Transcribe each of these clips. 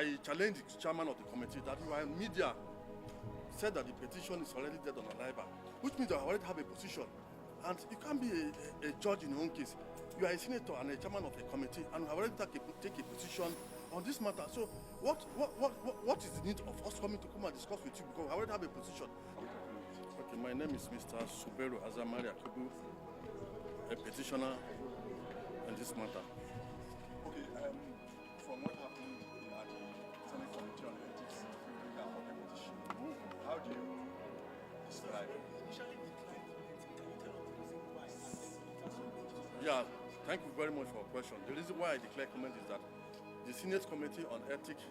I challenge the chairman of the committee that you are in media said that the petition is already dead on arrival, which means that I already have a position. And you can't be a judge in your own case. You are a senator and a chairman of a committee, and have already take a position on this matter. So what is the need of us coming to come and discuss with you, because I already have a position? Okay, my name is Mr. Suberu Azamari Akubu, a petitioner on this matter. Okay, from what happened at the Senate Committee on Ethics of the petition, how do you describe it? Yeah, thank you very much for your question. The reason why I declare comment is that the Senate Committee on Ethics,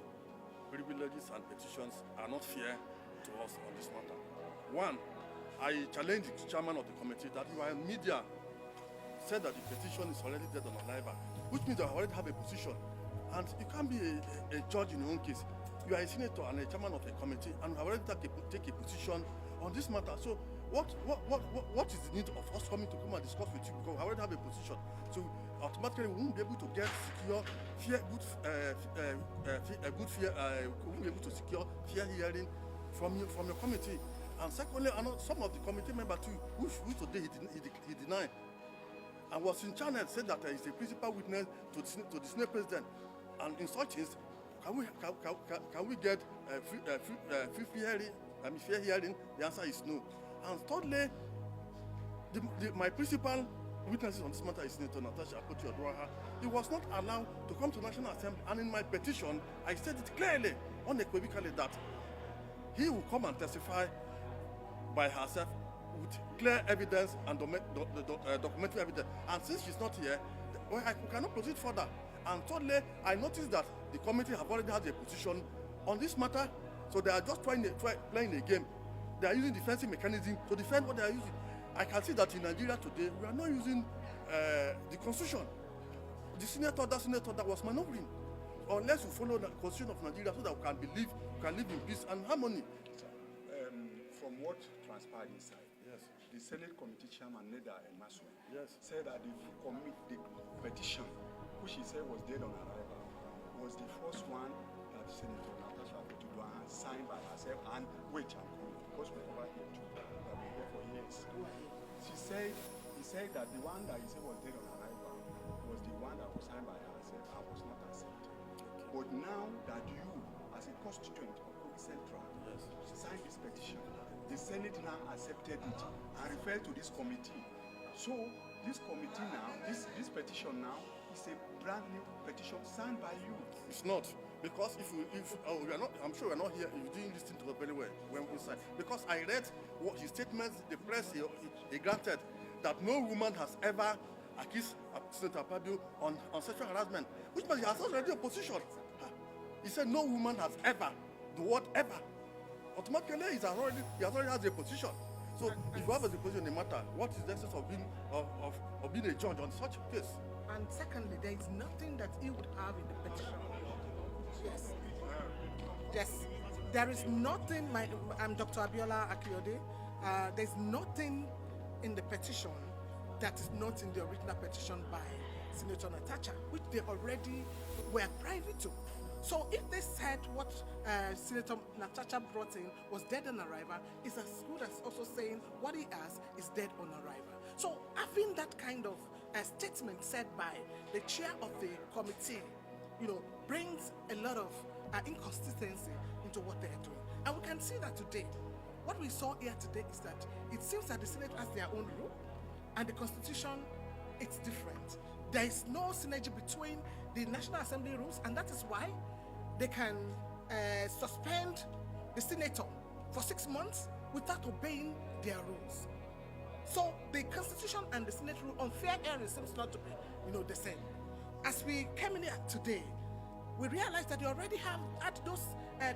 Privileges and Petitions are not fair to us on this matter. One, I challenge the chairman of the committee that you are in media said that the petition is already dead on arrival, which means that I already have a position. And you can't be a judge in your own case. You are a senator and a chairman of a committee, and have already take a position on this matter. So what is the need of us coming to come and discuss with you, because I already have a position? So automatically we won't be able to get secure, we won't be able to secure fair hearing from your committee. And secondly, I know some of the committee members too, who today he denied, and was in China, said that he is a principal witness to the Senate president. And in such case, can we get fair hearing? The answer is no. And thirdly, my principal witnesses on this matter is Senator Natasha Akpabio I. He was not allowed to come to National Assembly, and in my petition, I said it clearly, unequivocally, that he will come and testify by herself with clear evidence and documentary evidence. And since she's not here, we cannot proceed further. And thirdly, I noticed that the committee have already had a position on this matter, so they are just playing a game. They are using defensive mechanism to defend what they are using. I can see that in Nigeria today, we are not using the constitution. The senator that was maneuvering, unless we follow the constitution of Nigeria, so that we can live in peace and harmony. From what transpired inside, yes, the Senate Committee Chairman Neda Imasuen, yes, said that the petition, which he said was dead on arrival, was the first one that Senator Natasha Akpabio I signed by herself. And wait, I'm coming, because we're over here too, that we've been there for years. He said that the one that he said was dead on arrival was the one that was signed by herself and was not accepted. But now that you, as a constituent of Kogi Central, yes, signed this petition, the Senate now accepted it and referred to this committee. So this committee now, this petition now, is a brand new petition signed by you. It's not, because we are not, I'm sure we're not here. You didn't listen to us very well when we signed, because I read what his statements, the press he granted, that no woman has ever accused Senator Akpabio on sexual harassment, which means he has already a position. He said no woman has ever, the word ever. Automatically, he has already has a position. So if you have a position in the matter, what is the essence of being a judge on such a case? And secondly, there is nothing that he would have in the petition. Yes. Yes. There is nothing, I'm Dr. Abiola Akiyode. There's nothing in the petition that is not in the original petition by Senator Natasha, which they already were privy to. So if they said what Senator Natasha brought in was dead on arrival, it's as good as also saying what he has is dead on arrival. So having that kind of statement said by the chair of the committee, brings a lot of inconsistency into what they are doing. And we can see that today. What we saw here today is that it seems that the Senate has their own rule, and the Constitution, it's different. There is no synergy between the National Assembly rules, and that is why they can suspend the senator for 6 months without obeying their rules. So the Constitution and the Senate rule on fair hearing seems not to be, the same. As we came in here today, we realized that they already have had those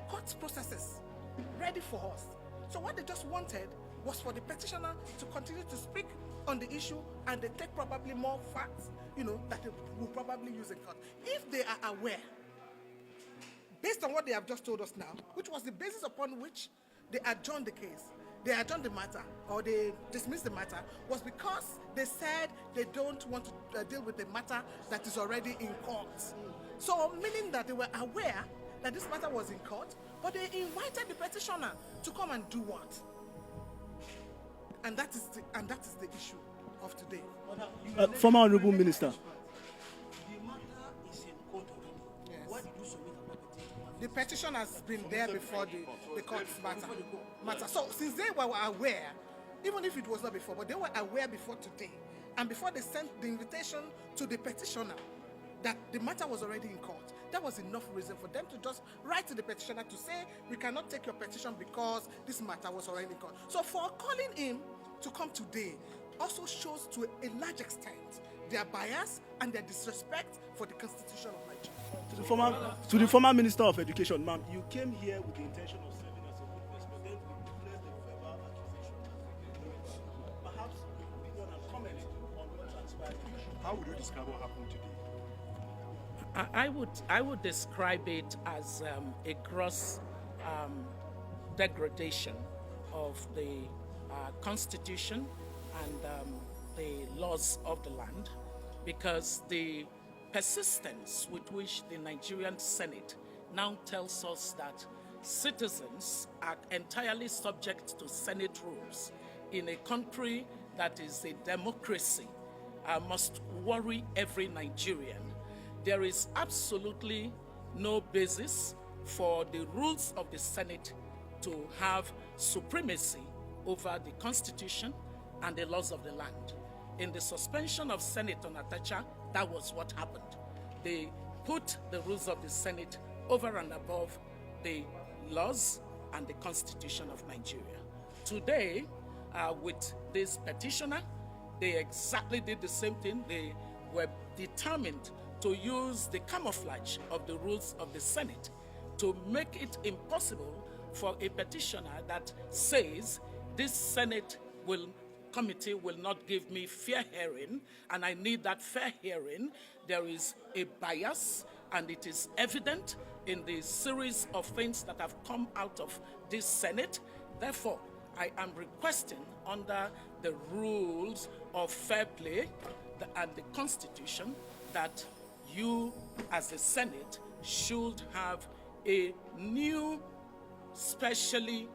court processes ready for us. So what they just wanted was for the petitioner to continue to speak on the issue, and they take probably more facts, that they will probably use in court. If they are aware, based on what they have just told us now, which was the basis upon which they adjourned the case, they adjourned the matter, or they dismissed the matter, was because they said they don't want to deal with the matter that is already in court. So, meaning that they were aware that this matter was in court, but they invited the petitioner to come and do what? And that is the issue of today. Former Honorable Minister. The matter is in court already. Yes. Why did you submit a petition? The petition has been there before the court matter. So since they were aware, even if it was not before, but they were aware before today, and before they sent the invitation to the petitioner that the matter was already in court, that was enough reason for them to just write to the petitioner to say, we cannot take your petition because this matter was already in court. So for calling him to come today also shows to a large extent their bias and their disrespect for the Constitution of Nigeria. To the former Minister of Education, ma'am, you came here with the intention of serving as a witness, but then we placed a verbal accusation. Perhaps your opinion and comment on what transpired. How would you describe what happened today? I would describe it as a gross degradation of the Constitution and the laws of the land, because the persistence with which the Nigerian Senate now tells us that citizens are entirely subject to Senate rules in a country that is a democracy must worry every Nigerian. There is absolutely no basis for the rules of the Senate to have supremacy over the Constitution and the laws of the land. In the suspension of Senator Natacha, that was what happened. They put the rules of the Senate over and above the laws and the Constitution of Nigeria. Today, with this petitioner, they exactly did the same thing. They were determined to use the camouflage of the rules of the Senate to make it impossible for a petitioner that says this Senate committee will not give me fair hearing, and I need that fair hearing. There is a bias, and it is evident in the series of things that have come out of this Senate. Therefore, I am requesting under the rules of fair play and the Constitution that you, as a Senate, should have a new specially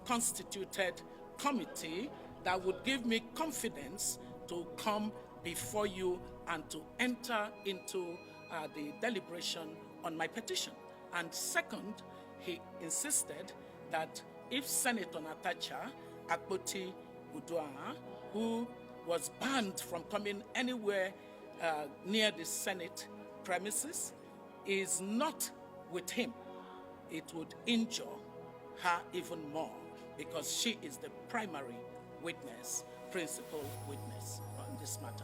constituted committee that would give me confidence to come before you and to enter into the deliberation on my petition. And second, he insisted that if Senator Natacha Akpabio I, who was banned from coming anywhere near the Senate premises, is not with him, it would injure her even more, because she is the primary witness, principal witness on this matter.